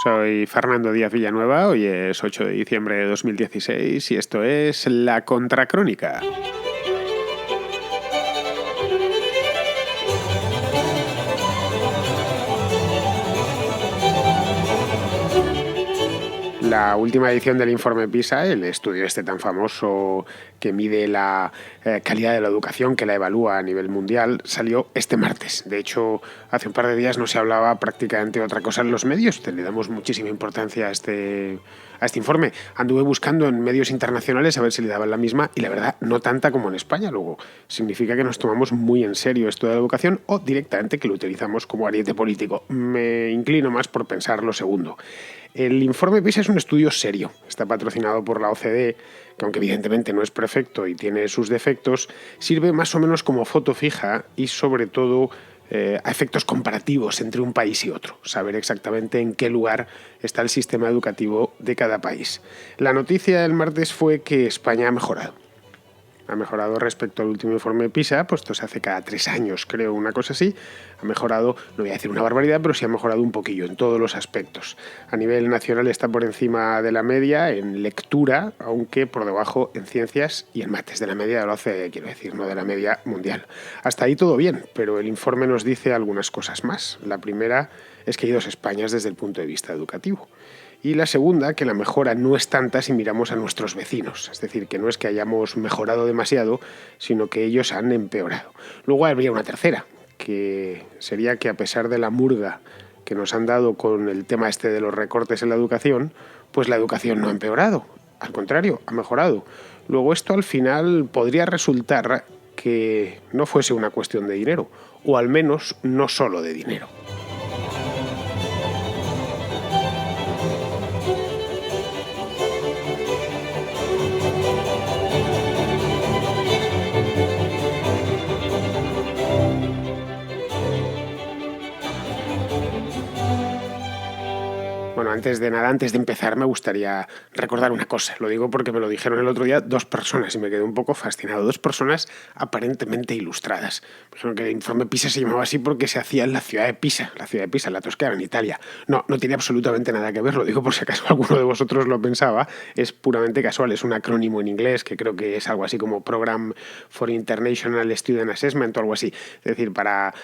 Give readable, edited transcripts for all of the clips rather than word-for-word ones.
Soy Fernando Díaz Villanueva, hoy es 8 de diciembre de 2016 y esto es La Contracrónica. La última edición del informe PISA, el estudio este tan famoso que mide la calidad de la educación, que la evalúa a nivel mundial, salió este martes. De hecho, hace un par de días no se hablaba prácticamente de otra cosa en los medios. Le damos muchísima importancia a este informe. Anduve buscando en medios internacionales a ver si le daban la misma y la verdad no tanta como en España. Luego significa que nos tomamos muy en serio esto de la educación o directamente que lo utilizamos como ariete político. Me inclino más por pensar lo segundo. El informe PISA es un estudio serio. Está patrocinado por la OCDE, que aunque evidentemente no es perfecto y tiene sus defectos, sirve más o menos como foto fija y sobre todo a efectos comparativos entre un país y otro, saber exactamente en qué lugar está el sistema educativo de cada país. La noticia del martes fue que España ha mejorado. Ha mejorado respecto al último informe PISA, pues esto se hace cada 3 años, creo, una cosa así. Ha mejorado, no voy a decir una barbaridad, pero sí ha mejorado un poquillo en todos los aspectos. A nivel nacional está por encima de la media en lectura, aunque por debajo en ciencias y en mates, de la media de la OCDE, quiero decir, no de la media mundial. Hasta ahí todo bien, pero el informe nos dice algunas cosas más. La primera es que hay dos Españas desde el punto de vista educativo. Y la segunda, que la mejora no es tanta si miramos a nuestros vecinos. Es decir, que no es que hayamos mejorado demasiado, sino que ellos han empeorado. Luego habría una tercera, que sería que a pesar de la murga que nos han dado con el tema este de los recortes en la educación, pues la educación no ha empeorado. Al contrario, ha mejorado. Luego esto al final podría resultar que no fuese una cuestión de dinero, o al menos no solo de dinero. Bueno, antes de nada, antes de empezar, me gustaría recordar una cosa. Lo digo porque me lo dijeron el otro día 2 personas y me quedé un poco fascinado. 2 personas aparentemente ilustradas. Me dijeron que el informe PISA se llamaba así porque se hacía en la ciudad de Pisa, en la Toscana, en Italia. No tiene absolutamente nada que ver, lo digo por si acaso alguno de vosotros lo pensaba. Es puramente casual, es un acrónimo en inglés que creo que es algo así como Program for International Student Assessment o algo así. Es decir, para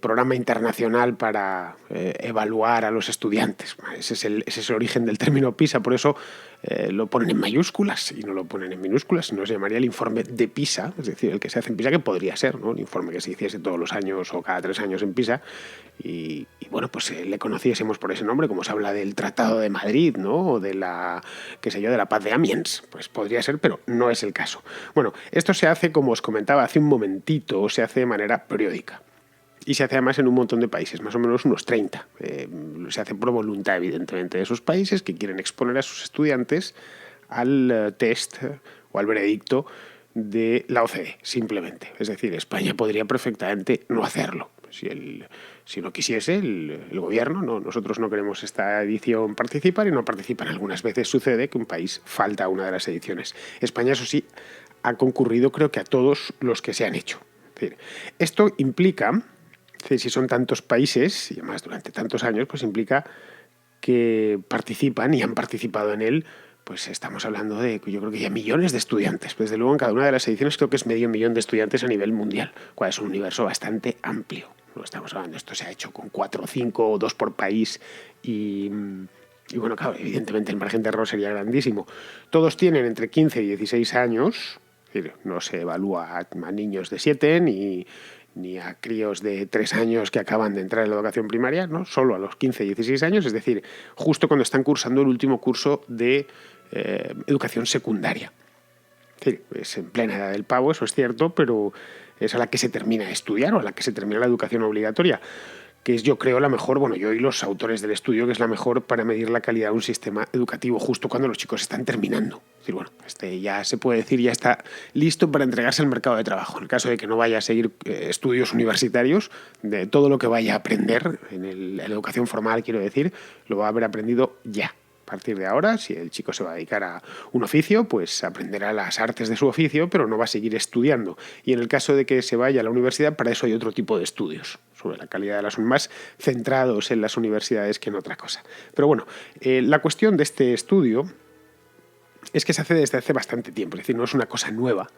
programa internacional para evaluar a los estudiantes. Ese es el origen del término PISA, por eso lo ponen en mayúsculas y no lo ponen en minúsculas, sino se llamaría el informe de PISA, es decir, el que se hace en PISA, que podría ser, ¿no? El informe que se hiciese todos los años o cada 3 años en PISA y bueno, pues le conociésemos por ese nombre, como se habla del Tratado de Madrid, ¿no? O de la, qué sé yo, de la Paz de Amiens, pues podría ser, pero no es el caso. Bueno, esto se hace, como os comentaba hace un momentito, se hace de manera periódica. Y se hace además en un montón de países, más o menos unos 30. Se hace por voluntad, evidentemente, de esos países que quieren exponer a sus estudiantes al test o al veredicto de la OCDE, simplemente. Es decir, España podría perfectamente no hacerlo. Si no quisiese el gobierno, nosotros no queremos esta edición participar y no participan. Algunas veces sucede que un país falta a una de las ediciones. España, eso sí, ha concurrido creo que a todos los que se han hecho. Es decir, esto implica... Si son tantos países, y además durante tantos años, pues implica que participan y han participado en él, pues estamos hablando de, yo creo que ya millones de estudiantes. Desde luego en cada una de las ediciones creo que es 500.000 de estudiantes a nivel mundial, cual es un universo bastante amplio. No estamos hablando, esto se ha hecho con 4 o 5 o 2 por país y bueno, claro, evidentemente el margen de error sería grandísimo. Todos tienen entre 15 y 16 años, es decir, no se evalúa a niños de 7 ni a críos de 3 años que acaban de entrar en la educación primaria, ¿no? Solo a los 15 y 16 años, es decir, justo cuando están cursando el último curso de educación secundaria. Es decir, es en plena edad del pavo, eso es cierto, pero es a la que se termina de estudiar o a la que se termina la educación obligatoria, que es, yo creo, la mejor, bueno, yo y los autores del estudio, que es la mejor para medir la calidad de un sistema educativo justo cuando los chicos están terminando. Es decir, bueno, ya se puede decir, ya está listo para entregarse al mercado de trabajo. En el caso de que no vaya a seguir estudios universitarios, de todo lo que vaya a aprender en la educación formal, quiero decir, lo va a haber aprendido ya. A partir de ahora, si el chico se va a dedicar a un oficio, pues aprenderá las artes de su oficio, pero no va a seguir estudiando. Y en el caso de que se vaya a la universidad, para eso hay otro tipo de estudios sobre la calidad de las más centrados en las universidades que en otra cosa. Pero bueno, la cuestión de este estudio es que se hace desde hace bastante tiempo, es decir, no es una cosa nueva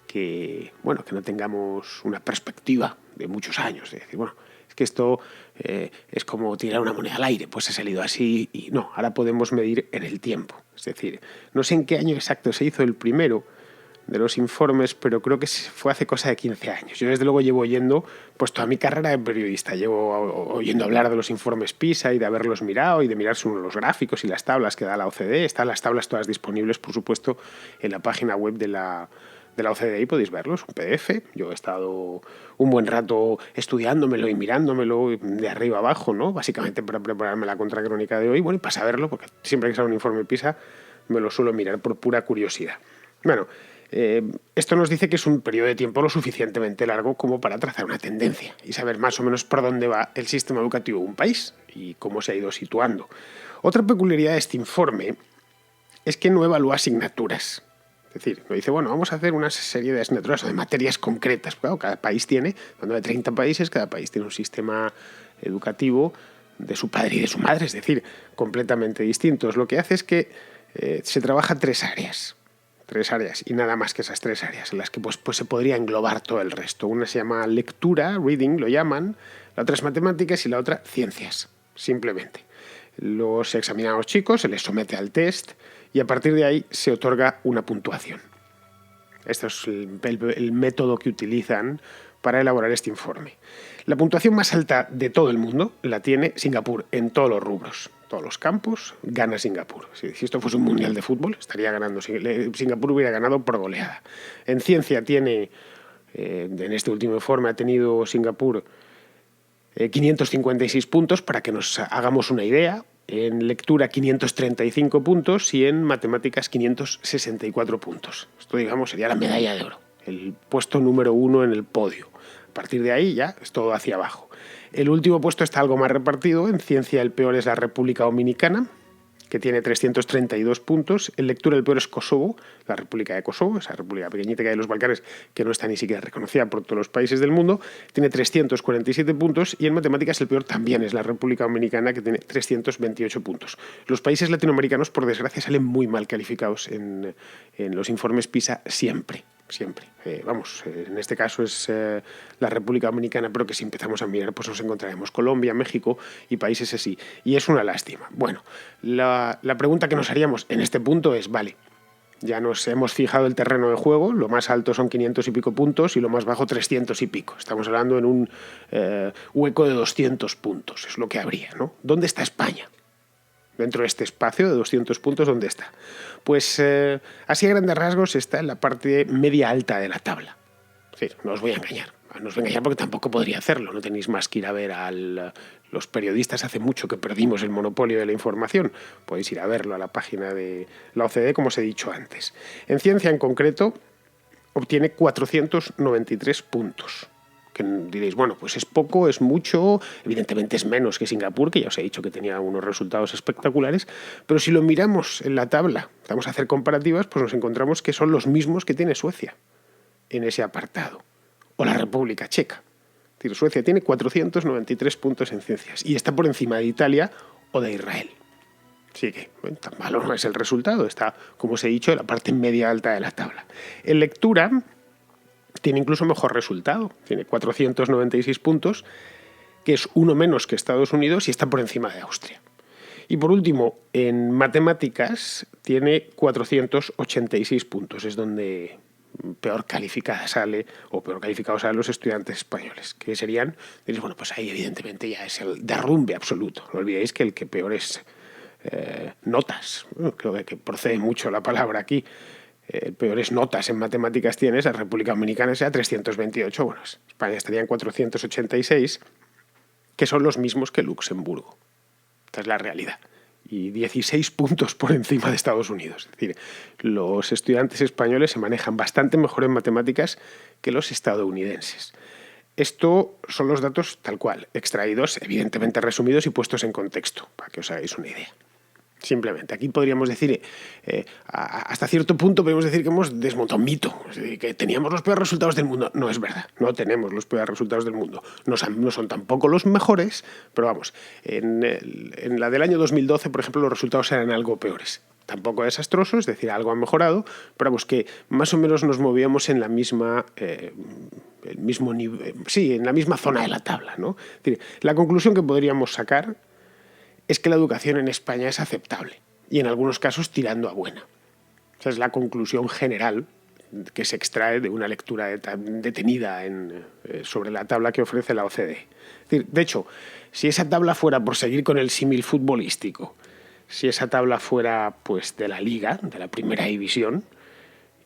que, bueno, que no tengamos una perspectiva de muchos años, es decir, bueno, es que esto es como tirar una moneda al aire, pues ha salido así y no, ahora podemos medir en el tiempo. Es decir, no sé en qué año exacto se hizo el primero de los informes, pero creo que fue hace cosa de 15 años. Yo desde luego llevo oyendo, pues toda mi carrera de periodista, llevo oyendo hablar de los informes PISA y de haberlos mirado y de mirarse uno los gráficos y las tablas que da la OCDE. Están las tablas todas disponibles, por supuesto, en la página web de la OCDE y podéis verlos, un PDF. Yo he estado un buen rato estudiándomelo y mirándomelo de arriba abajo, ¿no? Básicamente para prepararme la contracrónica de hoy, bueno, y para saberlo, porque siempre que sale un informe PISA me lo suelo mirar por pura curiosidad. Bueno, esto nos dice que es un periodo de tiempo lo suficientemente largo como para trazar una tendencia y saber más o menos por dónde va el sistema educativo de un país y cómo se ha ido situando. Otra peculiaridad de este informe es que no evalúa asignaturas. Es decir, no dice, bueno, vamos a hacer una serie de asignaturas o de materias concretas. Claro, cada país tiene, cuando hay 30 países, cada país tiene un sistema educativo de su padre y de su madre, es decir, completamente distintos. Lo que hace es que se trabaja tres áreas y nada más que esas tres áreas en las que pues se podría englobar todo el resto. Una se llama lectura, reading lo llaman, la otra es matemáticas y la otra ciencias, simplemente. Los examinados chicos se les somete al test y a partir de ahí se otorga una puntuación. Este es el método que utilizan para elaborar este informe. La puntuación más alta de todo el mundo la tiene Singapur en todos los rubros. Todos los campos gana Singapur. Si esto fuese un mundial de fútbol, estaría ganando. Singapur hubiera ganado por goleada. En ciencia tiene, en este último informe ha tenido Singapur 556 puntos, para que nos hagamos una idea. En lectura 535 puntos y en matemáticas 564 puntos. Esto, digamos, sería la medalla de oro, el puesto número 1 en el podio. A partir de ahí ya es todo hacia abajo. El último puesto está algo más repartido. En ciencia el peor es la República Dominicana, que tiene 332 puntos. En lectura el peor es Kosovo, la República de Kosovo, esa república pequeñita que hay en los Balcanes, que no está ni siquiera reconocida por todos los países del mundo, tiene 347 puntos. Y en matemáticas el peor también es la República Dominicana, que tiene 328 puntos. Los países latinoamericanos, por desgracia, salen muy mal calificados en los informes PISA siempre. En este caso es la República Dominicana, pero que si empezamos a mirar, pues nos encontraremos Colombia, México y países así. Y es una lástima. Bueno, la pregunta que nos haríamos en este punto es, vale, ya nos hemos fijado el terreno de juego, lo más alto son 500 y pico puntos y lo más bajo 300 y pico. Estamos hablando en un hueco de 200 puntos, es lo que habría, ¿no? ¿Dónde está España? Dentro de este espacio de 200 puntos, ¿dónde está? Pues así a grandes rasgos está en la parte media alta de la tabla. Es decir, no os voy a engañar. No os voy a engañar porque tampoco podría hacerlo. No tenéis más que ir a ver los periodistas. Hace mucho que perdimos el monopolio de la información. Podéis ir a verlo a la página de la OCDE, como os he dicho antes. En ciencia en concreto obtiene 493 puntos. Que diréis, bueno, pues es poco, es mucho, evidentemente es menos que Singapur, que ya os he dicho que tenía unos resultados espectaculares, pero si lo miramos en la tabla, vamos a hacer comparativas, pues nos encontramos que son los mismos que tiene Suecia en ese apartado, o la República Checa. Es decir, Suecia tiene 493 puntos en ciencias y está por encima de Italia o de Israel. Así que, bueno, tan malo no es el resultado, está, como os he dicho, en la parte media alta de la tabla. En lectura tiene incluso mejor resultado, tiene 496 puntos, que es uno menos que Estados Unidos y está por encima de Austria. Y por último, en matemáticas tiene 486 puntos, es donde peor calificada sale o peor calificados salen los estudiantes españoles, que serían, diréis, bueno, pues ahí evidentemente ya es el derrumbe absoluto. No olvidéis que el que peor es notas, creo que procede mucho la palabra aquí. Peores notas en matemáticas tiene esa República Dominicana, sea 328, bueno, España estaría en 486, que son los mismos que Luxemburgo. Esta es la realidad. Y 16 puntos por encima de Estados Unidos. Es decir, los estudiantes españoles se manejan bastante mejor en matemáticas que los estadounidenses. Esto son los datos tal cual, extraídos, evidentemente resumidos y puestos en contexto, para que os hagáis una idea. Simplemente. Aquí podríamos decir, hasta cierto punto podríamos decir que hemos desmontado un mito, es decir, que teníamos los peores resultados del mundo. No es verdad, no tenemos los peores resultados del mundo. No son tampoco los mejores, pero vamos, en la del año 2012, por ejemplo, los resultados eran algo peores. Tampoco desastroso, es decir, algo ha mejorado, pero vamos, que más o menos nos movíamos en la misma, el mismo nivel, sí, en la misma zona de la tabla, ¿no? Es decir, la conclusión que podríamos sacar es que la educación en España es aceptable y en algunos casos tirando a buena. Esa es la conclusión general que se extrae de una lectura detenida sobre la tabla que ofrece la OCDE. Es decir, de hecho, si esa tabla fuera, por seguir con el símil futbolístico, si esa tabla fuera pues de la Liga, de la Primera División,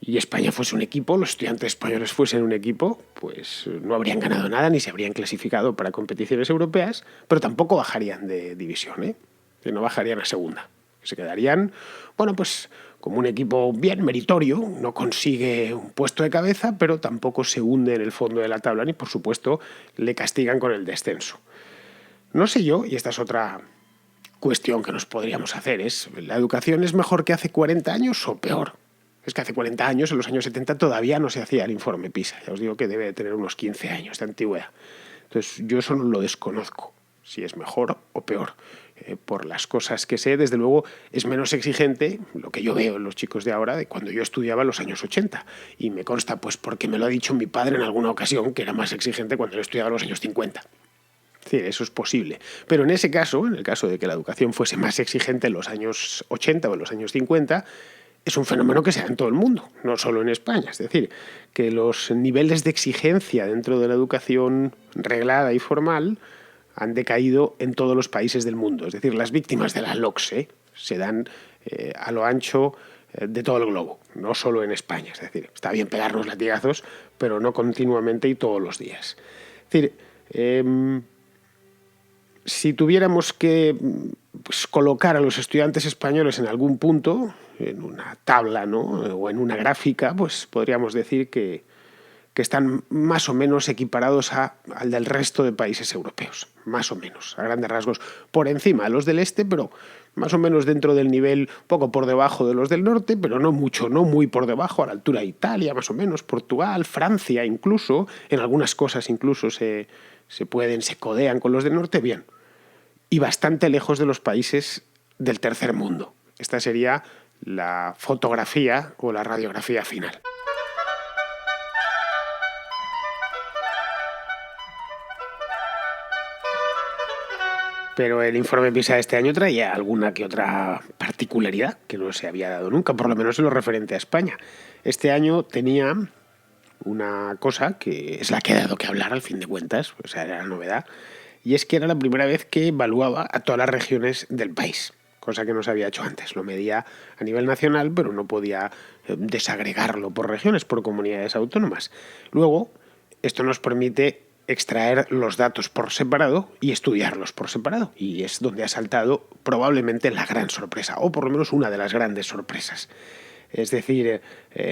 y España fuese un equipo, los estudiantes españoles fuesen un equipo, pues no habrían ganado nada ni se habrían clasificado para competiciones europeas, pero tampoco bajarían de división, ¿eh? Que no bajarían a segunda. Se quedarían, bueno, pues como un equipo bien meritorio, no consigue un puesto de cabeza, pero tampoco se hunde en el fondo de la tabla ni, por supuesto, le castigan con el descenso. No sé yo, y esta es otra cuestión que nos podríamos hacer, es, ¿la educación es mejor que hace 40 años o peor? Es que hace 40 años, en los años 70, todavía no se hacía el informe PISA. Ya os digo que debe de tener unos 15 años de antigüedad. Entonces, yo eso no lo desconozco, si es mejor o peor. Por las cosas que sé, desde luego, es menos exigente lo que yo veo en los chicos de ahora de cuando yo estudiaba en los años 80. Y me consta, pues porque me lo ha dicho mi padre en alguna ocasión, que era más exigente cuando yo estudiaba en los años 50. Es decir, eso es posible. Pero en ese caso, en el caso de que la educación fuese más exigente en los años 80 o en los años 50, es un fenómeno que se da en todo el mundo, no solo en España. Es decir, que los niveles de exigencia dentro de la educación reglada y formal han decaído en todos los países del mundo. Es decir, las víctimas de la LOCSE se dan a lo ancho de todo el globo, no solo en España. Es decir, está bien pegarnos latigazos, pero no continuamente y todos los días. Es decir, si tuviéramos que pues, colocar a los estudiantes españoles en algún punto, en una tabla, ¿no? O en una gráfica, pues podríamos decir que están más o menos equiparados al del resto de países europeos, más o menos, a grandes rasgos, por encima de los del este, pero más o menos dentro del nivel, poco por debajo de los del norte, pero no mucho, no muy por debajo, a la altura de Italia, más o menos, Portugal, Francia incluso, en algunas cosas incluso se codean con los del norte, bien, y bastante lejos de los países del tercer mundo. Esta sería la fotografía o la radiografía final. Pero el informe PISA de este año traía alguna que otra particularidad que no se había dado nunca, por lo menos en lo referente a España. Este año tenía una cosa que es la que ha dado que hablar al fin de cuentas, o sea, era la novedad, y es que era la primera vez que evaluaba a todas las regiones del país, cosa que no se había hecho antes. Lo medía a nivel nacional, pero no podía desagregarlo por regiones, por comunidades autónomas. Luego, esto nos permite extraer los datos por separado y estudiarlos por separado. Y es donde ha saltado probablemente la gran sorpresa, o por lo menos una de las grandes sorpresas. Es decir,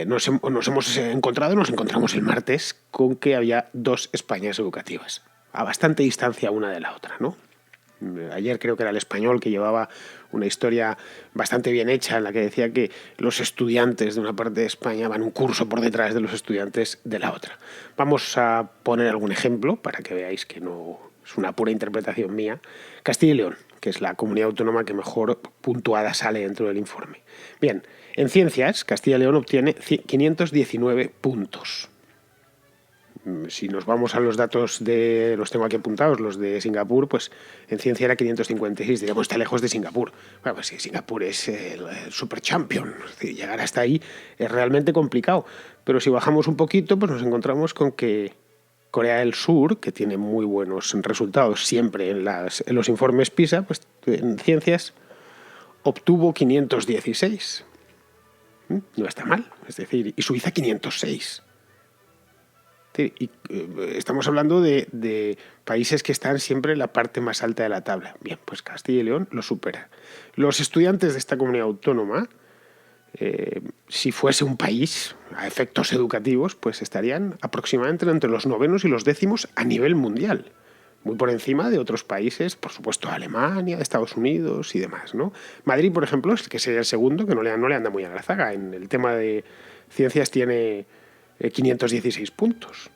nos encontramos el martes con que había dos Españas educativas, a bastante distancia una de la otra, ¿no? Ayer creo que era El Español que llevaba una historia bastante bien hecha en la que decía que los estudiantes de una parte de España van un curso por detrás de los estudiantes de la otra. Vamos a poner algún ejemplo para que veáis que no es una pura interpretación mía. Castilla y León, que es la comunidad autónoma que mejor puntuada sale dentro del informe. Bien, en ciencias, Castilla y León obtiene 519 puntos. Si nos vamos a los datos los tengo aquí apuntados, los de Singapur, pues en ciencia era 556, digamos, está lejos de Singapur. Bueno, pues sí, Singapur es el super champion, es decir, llegar hasta ahí es realmente complicado. Pero si bajamos un poquito, pues nos encontramos con que Corea del Sur, que tiene muy buenos resultados siempre en los informes PISA, pues en ciencias obtuvo 516. No está mal, es decir, y Suiza 506. Y estamos hablando de países que están siempre en la parte más alta de la tabla. Bien, pues Castilla y León lo supera. Los estudiantes de esta comunidad autónoma, si fuese un país a efectos educativos, pues estarían aproximadamente entre los novenos y los décimos a nivel mundial. muy por encima de otros países, por supuesto Alemania, de Estados Unidos y demás, ¿no? Madrid, por ejemplo, es que sería el segundo, que no le anda muy a la zaga. En el tema de ciencias tiene 516 puntos.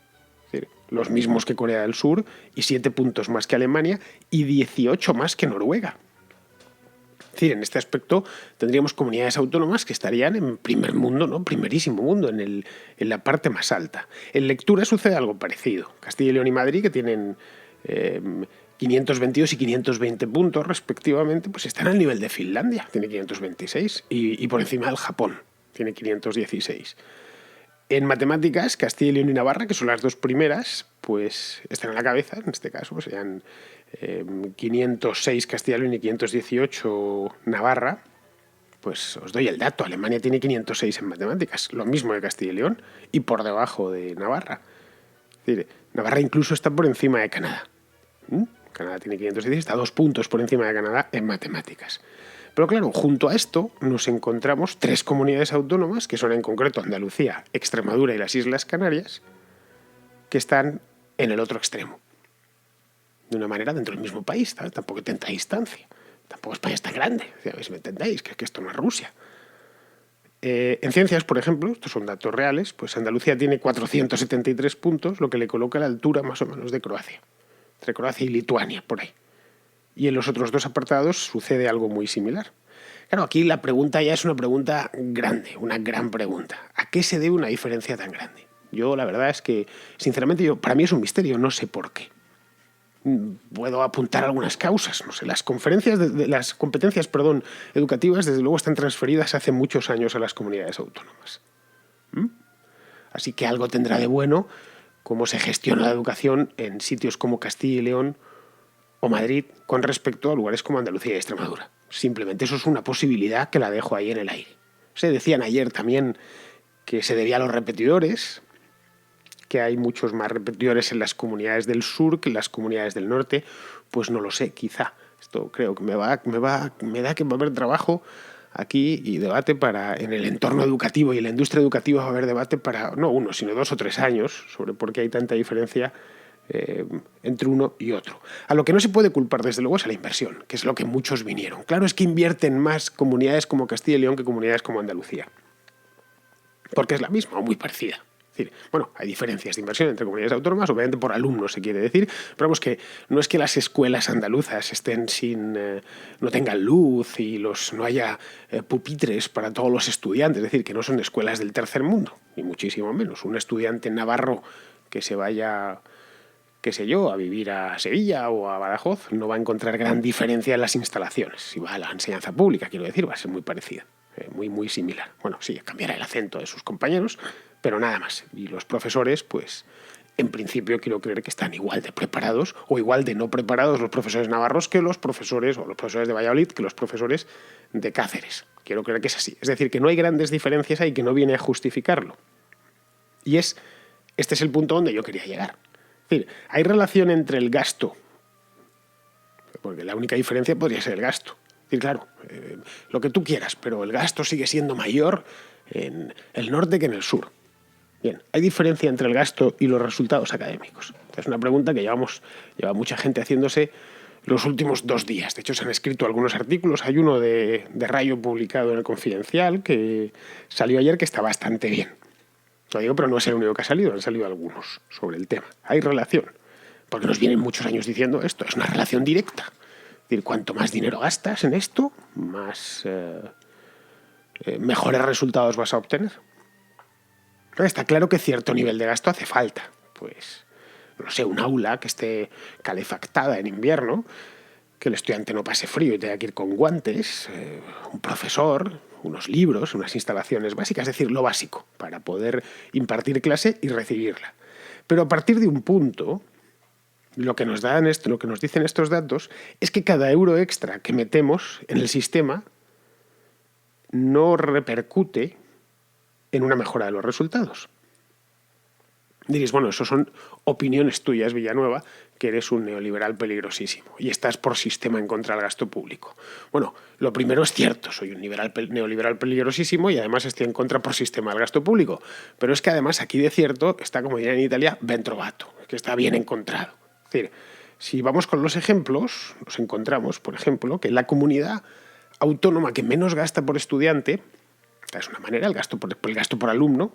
Es decir, los mismos que Corea del Sur y 7 puntos más que Alemania y 18 más que Noruega. Es decir, en este aspecto tendríamos comunidades autónomas que estarían en primer mundo, ¿no? Primerísimo mundo, en la parte más alta. En lectura sucede algo parecido. Castilla y León y Madrid, que tienen 522 y 520 puntos respectivamente, pues están al nivel de Finlandia, tiene 526, y por encima del Japón, tiene 516. En matemáticas, Castilla y León y Navarra, que son las dos primeras, pues están a la cabeza, en este caso, pues serían 506 Castilla y León y 518 Navarra. Pues os doy el dato, Alemania tiene 506 en matemáticas, lo mismo de Castilla y León, y por debajo de Navarra. Es decir, Navarra incluso está por encima de Canadá. Canadá tiene 516, está 2 puntos por encima de Canadá en matemáticas. Pero claro, junto a esto nos encontramos 3 comunidades autónomas, que son en concreto Andalucía, Extremadura y las Islas Canarias, que están en el otro extremo. De una manera dentro del mismo país, ¿sabes? Tampoco hay tanta distancia. Tampoco España es tan grande, a ver si me entendéis, que esto no es Rusia. En ciencias, por ejemplo, estos son datos reales, pues Andalucía tiene 473 puntos, lo que le coloca a la altura más o menos de Croacia. Entre Croacia y Lituania, por ahí. Y en los otros 2 apartados sucede algo muy similar. Claro, aquí la pregunta ya es una pregunta grande, una gran pregunta. ¿A qué se debe una diferencia tan grande? Yo, la verdad es que, sinceramente, para mí es un misterio, no sé por qué. Puedo apuntar algunas causas, no sé, las competencias, educativas, desde luego están transferidas hace muchos años a las comunidades autónomas. Así que algo tendrá de bueno cómo se gestiona la educación en sitios como Castilla y León o Madrid con respecto a lugares como Andalucía y Extremadura. Simplemente eso es una posibilidad que la dejo ahí en el aire. Se decían ayer también que se debía a los repetidores, que hay muchos más repetidores en las comunidades del sur que en las comunidades del norte. Pues no lo sé, quizá. Esto creo que me da que va a haber trabajo aquí y debate en el entorno educativo y en la industria educativa va a haber debate para no 1, sino 2 o 3 años sobre por qué hay tanta diferencia entre uno y otro. A lo que no se puede culpar, desde luego, es a la inversión, que es lo que muchos vinieron. Claro, es que invierten más comunidades como Castilla y León que comunidades como Andalucía, porque es la misma o muy parecida. Es decir, bueno, hay diferencias de inversión entre comunidades autónomas, obviamente por alumnos se quiere decir, pero vamos, que no es que las escuelas andaluzas estén no tengan luz y no haya pupitres para todos los estudiantes, es decir, que no son escuelas del tercer mundo, ni muchísimo menos. Un estudiante navarro que se vaya, qué sé yo, a vivir a Sevilla o a Badajoz no va a encontrar gran diferencia en las instalaciones. Si va a la enseñanza pública, quiero decir, va a ser muy parecida, muy similar. Bueno, sí, cambiará el acento de sus compañeros, pero nada más. Y los profesores, pues, en principio quiero creer que están igual de preparados o igual de no preparados los profesores navarros que los profesores de Valladolid que los profesores de Cáceres. Quiero creer que es así. Es decir, que no hay grandes diferencias ahí, que no viene a justificarlo. Y este es el punto donde yo quería llegar. Es decir, hay relación entre el gasto, porque la única diferencia podría ser el gasto. Es decir, claro, lo que tú quieras, pero el gasto sigue siendo mayor en el norte que en el sur. Bien, ¿hay diferencia entre el gasto y los resultados académicos? Es una pregunta que lleva mucha gente haciéndose los últimos 2 días. De hecho, se han escrito algunos artículos. Hay uno de Rayo publicado en el Confidencial que salió ayer que está bastante bien. Lo digo, pero no es el único que ha salido, han salido algunos sobre el tema. Hay relación, porque nos vienen muchos años diciendo esto, es una relación directa. Es decir, cuanto más dinero gastas en esto, más mejores resultados vas a obtener. Está claro que cierto nivel de gasto hace falta. Pues, no sé, un aula que esté calefactada en invierno, que el estudiante no pase frío y tenga que ir con guantes, un profesor, unos libros, unas instalaciones básicas, es decir, lo básico para poder impartir clase y recibirla. Pero a partir de un punto, lo que nos dicen estos datos es que cada euro extra que metemos en el sistema no repercute en una mejora de los resultados. Diréis, bueno, eso son opiniones tuyas, Villanueva, que eres un neoliberal peligrosísimo y estás por sistema en contra del gasto público. Bueno, lo primero es cierto, soy un neoliberal peligrosísimo y además estoy en contra por sistema del gasto público. Pero es que además aquí de cierto está, como dirían en Italia, ben trovato, que está bien encontrado. Es decir, Si vamos con los ejemplos, nos encontramos, por ejemplo, que la comunidad autónoma que menos gasta por estudiante, esta es una manera, el gasto por alumno,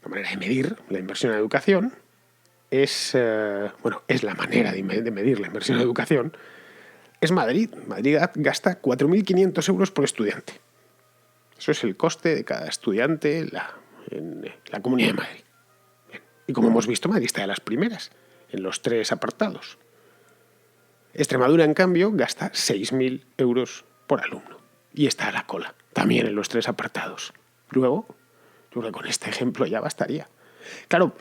una manera de medir la inversión en educación, es la manera de medir la inversión en educación, es Madrid. Madrid gasta 4.500 euros por estudiante. Eso es el coste de cada estudiante en la Comunidad de Madrid. Bien. Y como hemos visto, Madrid está de las primeras, en los 3 apartados. Extremadura, en cambio, gasta 6.000 euros por alumno. Y está a la cola, también en los 3 apartados. Luego, yo creo que con este ejemplo ya bastaría. Claro,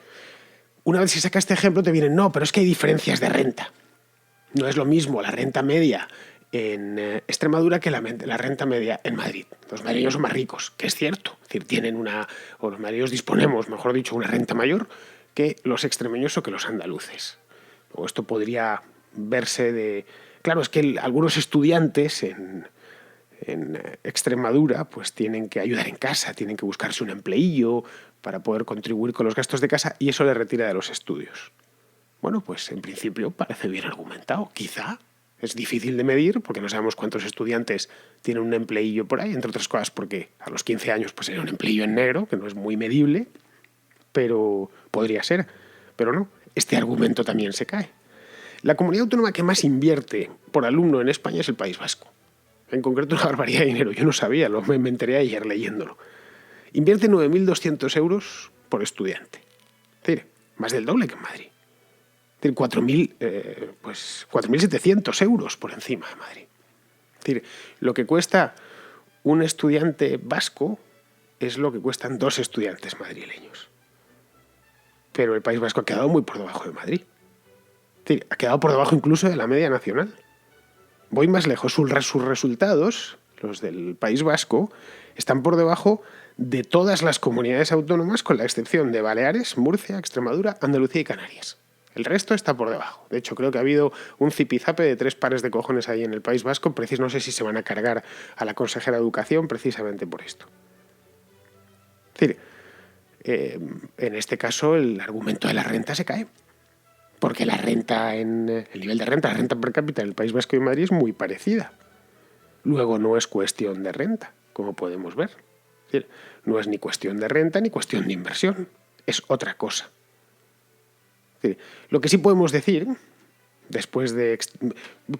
una vez se saca este ejemplo te vienen, no, pero es que hay diferencias de renta. No es lo mismo la renta media en Extremadura que la renta media en Madrid. Los madrileños son más ricos, que es cierto. Es decir, los madrileños disponemos, mejor dicho, una renta mayor que los extremeños o que los andaluces. Luego esto podría verse Claro, es que algunos estudiantes en Extremadura pues tienen que ayudar en casa, tienen que buscarse un empleillo para poder contribuir con los gastos de casa y eso les retira de los estudios. Bueno, pues en principio parece bien argumentado. Quizá es difícil de medir porque no sabemos cuántos estudiantes tienen un empleillo por ahí, entre otras cosas porque a los 15 años pues era un empleillo en negro, que no es muy medible, pero podría ser. Pero no, este argumento también se cae. La comunidad autónoma que más invierte por alumno en España es el País Vasco. En concreto, una barbaridad de dinero. Yo no sabía, me enteré ayer leyéndolo. Invierte 9.200 euros por estudiante. Es decir, más del doble que en Madrid. Es decir, 4.700 euros por encima de Madrid. Es decir, lo que cuesta un estudiante vasco es lo que cuestan 2 estudiantes madrileños. Pero el País Vasco ha quedado muy por debajo de Madrid. Es decir, ha quedado por debajo incluso de la media nacional. Voy más lejos. Sus resultados, los del País Vasco, están por debajo de todas las comunidades autónomas, con la excepción de Baleares, Murcia, Extremadura, Andalucía y Canarias. El resto está por debajo. De hecho, creo que ha habido un zipizape de 3 pares de cojones ahí en el País Vasco. No sé si se van a cargar a la consejera de Educación precisamente por esto. Es decir, en este caso el argumento de la renta se cae. Porque el nivel de renta, la renta per cápita en el País Vasco y Madrid es muy parecida. Luego no es cuestión de renta, como podemos ver. Es decir, no es ni cuestión de renta ni cuestión de inversión. Es otra cosa. Es decir, lo que sí podemos decir, después de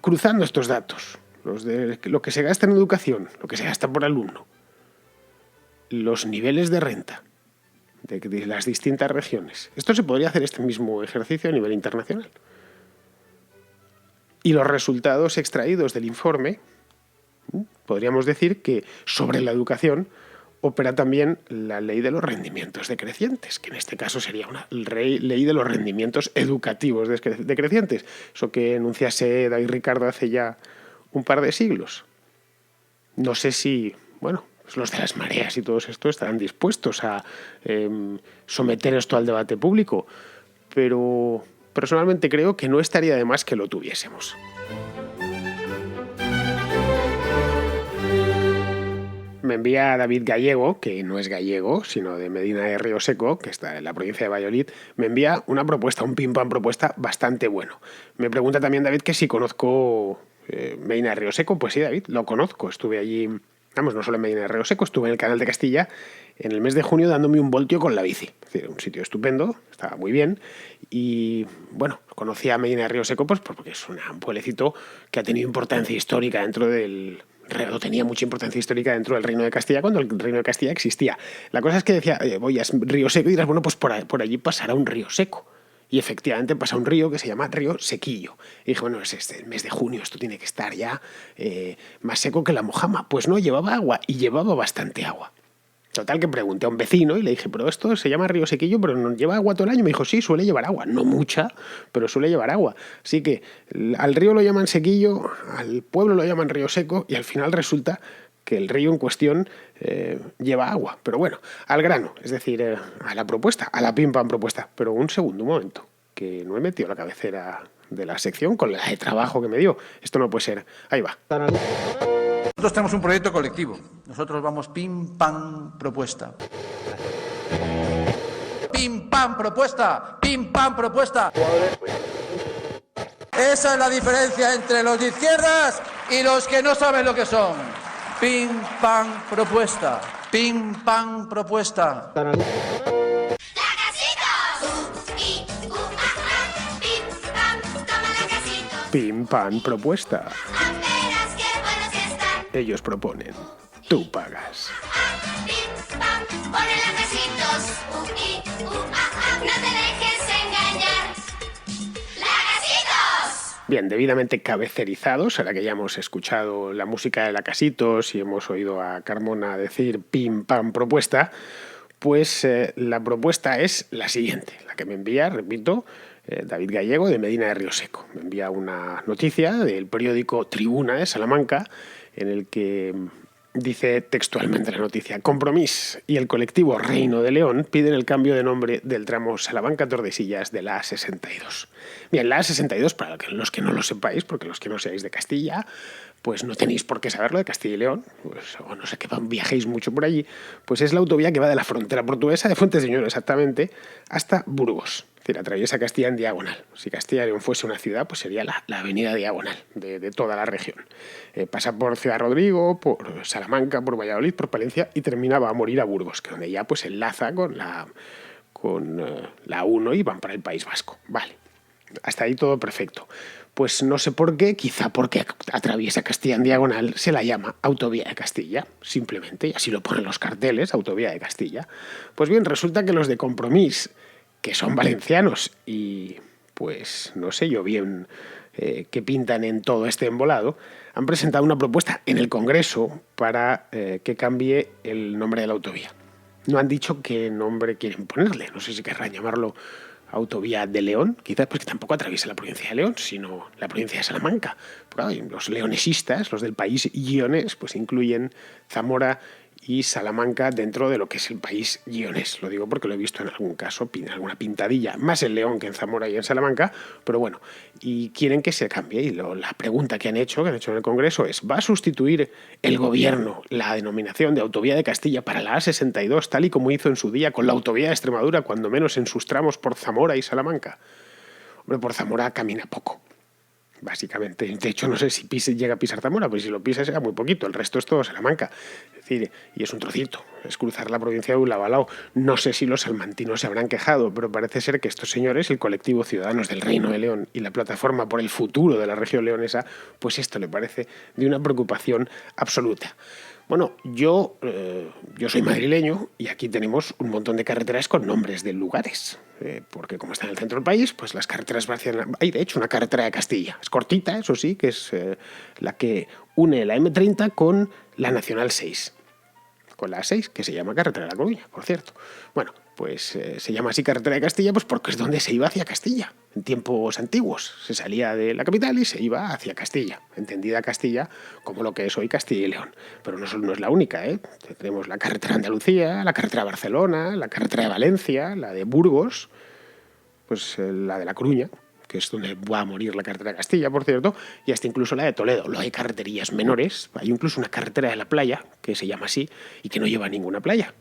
cruzando estos datos, lo que se gasta en educación, lo que se gasta por alumno, los niveles de renta de las distintas regiones. Esto se podría hacer este mismo ejercicio a nivel internacional. Y los resultados extraídos del informe, podríamos decir que sobre la educación opera también la ley de los rendimientos decrecientes, que en este caso sería una ley de los rendimientos educativos decrecientes, eso que enunciase David Ricardo hace ya un par de siglos. No sé si, los de las mareas y todos estos estarán dispuestos a someter esto al debate público, pero personalmente creo que no estaría de más que lo tuviésemos. Me envía David Gallego, que no es gallego, sino de Medina de Río Seco, que está en la provincia de Valladolid, me envía una propuesta, un pim-pam propuesta bastante bueno. Me pregunta también David que si conozco Medina de Río Seco. Pues sí, David, lo conozco. Estuve allí, no solo en Medina de Río Seco, estuve en el Canal de Castilla en el mes de junio dándome un voltio con la bici. Es decir, un sitio estupendo, estaba muy bien. Y conocí a Medina de Río Seco pues porque es un pueblecito que ha tenido importancia histórica tenía mucha importancia histórica dentro del Reino de Castilla cuando el Reino de Castilla existía. La cosa es que decía, voy a Río Seco y dirás, pues por allí pasará un río seco. Y efectivamente pasa un río que se llama Río Sequillo. Y dije, es el mes de junio, esto tiene que estar ya más seco que la mojama. Pues no, llevaba agua y llevaba bastante agua. Total, que pregunté a un vecino y le dije, pero esto se llama Río Sequillo, pero no lleva agua todo el año. Me dijo, sí, suele llevar agua. No mucha, pero suele llevar agua. Así que al río lo llaman Sequillo, al pueblo lo llaman Río Seco y al final resulta que el río en cuestión lleva agua. Pero bueno, al grano, es decir, a la propuesta, a la pim-pam propuesta. Pero un momento, que no he metido la cabecera de la sección con la de trabajo que me dio. Esto no puede ser. Ahí va. Nosotros tenemos un proyecto colectivo. Nosotros vamos pim, pam, propuesta. Pim, pam, propuesta. Pim, pam, propuesta. Esa es la diferencia entre los de izquierdas y los que no saben lo que son. Pim, pam, propuesta. Pim, pam, propuesta. Pim, pam, propuesta. Ellos proponen, tú pagas. Bien, debidamente cabecerizados, ahora que ya hemos escuchado la música de Lacasitos y hemos oído a Carmona decir pim, pam, propuesta, pues la propuesta es la siguiente, la que me envía, repito, David Gallego de Medina de Rioseco. Me envía una noticia del periódico Tribuna de Salamanca en el que dice textualmente la noticia: Compromís y el colectivo Reino de León piden el cambio de nombre del tramo Salamanca-Tordesillas de la A62. Bien, la A62, para los que no lo sepáis, porque los que no seáis de Castilla, pues no tenéis por qué saberlo, de Castilla y León, pues, o no sé que viajéis mucho por allí, pues es la autovía que va de la frontera portuguesa, de Fuentes de Ñoro exactamente, hasta Burgos. Es decir, atraviesa Castilla en diagonal. Si Castilla y León fuese una ciudad, pues sería la avenida diagonal de toda la región. Pasa por Ciudad Rodrigo, por Salamanca, por Valladolid, por Palencia y terminaba a morir a Burgos, que donde ya pues enlaza con la 1 y van para el País Vasco. Vale, hasta ahí todo perfecto. Pues no sé por qué, quizá porque atraviesa Castilla en diagonal, se la llama Autovía de Castilla, simplemente, y así lo ponen los carteles, Autovía de Castilla. Pues bien, resulta que los de Compromís, que son valencianos y pues no sé yo bien qué pintan en todo este embolado, han presentado una propuesta en el Congreso para que cambie el nombre de la autovía. No han dicho qué nombre quieren ponerle, no sé si querrán llamarlo Autovía de León, quizás porque tampoco atraviesa la provincia de León, sino la provincia de Salamanca. Porque, claro, los leonesistas, los del país guionés, pues incluyen Zamora y Salamanca dentro de lo que es el país guionés. Lo digo porque lo he visto en algún caso, en alguna pintadilla, más en León que en Zamora y en Salamanca, pero bueno, y quieren que se cambie. Y la pregunta que han hecho en el Congreso es: ¿va a sustituir el gobierno la denominación de Autovía de Castilla para la A62, tal y como hizo en su día con la Autovía de Extremadura, cuando menos en sus tramos por Zamora y Salamanca? Hombre, por Zamora camina poco, básicamente. De hecho, no sé si llega a pisar Zamora, pues si lo pisa será muy poquito, el resto es todo Salamanca. Es decir, y es un trocito, es cruzar la provincia de Ulabalao. No sé si los salmantinos se habrán quejado, pero parece ser que estos señores, el colectivo Ciudadanos del Reino de León y la plataforma por el futuro de la región leonesa, pues esto le parece de una preocupación absoluta. Bueno, yo soy madrileño y aquí tenemos un montón de carreteras con nombres de lugares, porque como está en el centro del país, pues las carreteras vacian. Hay de hecho una carretera de Castilla, es cortita, eso sí, que es la que une la M30 con la Nacional 6, con la A6, que se llama Carretera de La Coruña, por cierto. Bueno, pues se llama así Carretera de Castilla pues porque es donde se iba hacia Castilla. En tiempos antiguos se salía de la capital y se iba hacia Castilla, entendida Castilla como lo que es hoy Castilla y León. Pero no es la única, ¿eh? Tenemos la carretera de Andalucía, la carretera de Barcelona, la carretera de Valencia, la de Burgos, pues la de La Coruña, que es donde va a morir la carretera de Castilla, por cierto, y hasta incluso la de Toledo. Luego hay carreterías menores, hay incluso una carretera de la playa, que se llama así, y que no lleva a ninguna playa,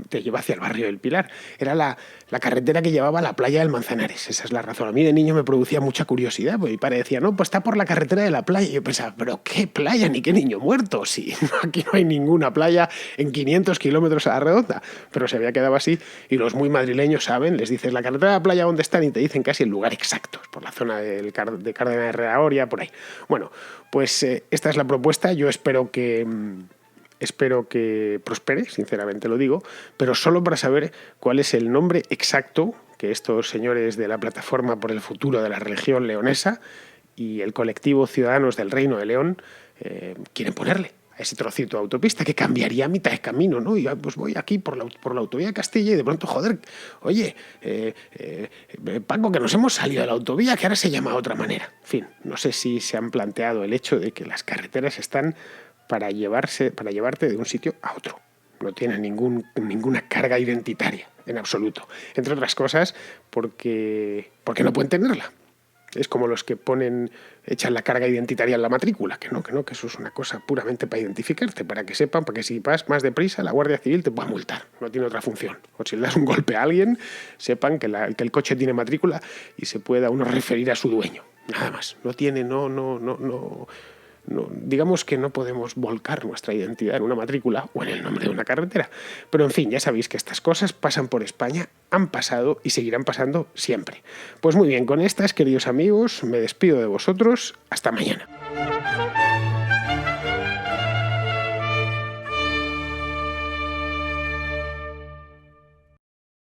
te lleva hacia el barrio del Pilar. Era la carretera que llevaba a la playa del Manzanares, esa es la razón. A mí de niño me producía mucha curiosidad, porque mi padre decía, no, pues está por la carretera de la playa. Y yo pensaba, ¿pero qué playa ni qué niño muerto? Sí, aquí no hay ninguna playa en 500 kilómetros a la redonda. Pero se había quedado así, y los muy madrileños saben, les dices, la carretera de la playa, ¿dónde están? Y te dicen casi el lugar exacto, por la zona de Cárdenas de Reagoria, por ahí. Bueno, pues esta es la propuesta. Yo espero que prospere, sinceramente lo digo, pero solo para saber cuál es el nombre exacto que estos señores de la Plataforma por el Futuro de la Región Leonesa y el colectivo Ciudadanos del Reino de León quieren ponerle a ese trocito de autopista que cambiaría a mitad de camino, ¿no? Y pues voy aquí por la autovía de Castilla y de pronto, joder, oye, Paco, que nos hemos salido de la autovía, que ahora se llama de otra manera. En fin, no sé si se han planteado el hecho de que las carreteras están para llevarte de un sitio a otro. No tiene ninguna carga identitaria, en absoluto. Entre otras cosas, porque no pueden tenerla. Es como los que echan la carga identitaria en la matrícula, que eso es una cosa puramente para identificarte, para que sepan, para que si vas más deprisa, la Guardia Civil te pueda multar. No tiene otra función. O si le das un golpe a alguien, sepan que el coche tiene matrícula y se pueda uno referir a su dueño. Nada más. No tiene, no, digamos que no podemos volcar nuestra identidad en una matrícula o en el nombre de una carretera. Pero en fin, ya sabéis que estas cosas pasan por España, han pasado y seguirán pasando siempre. Pues muy bien, con estas, queridos amigos, me despido de vosotros. Hasta mañana.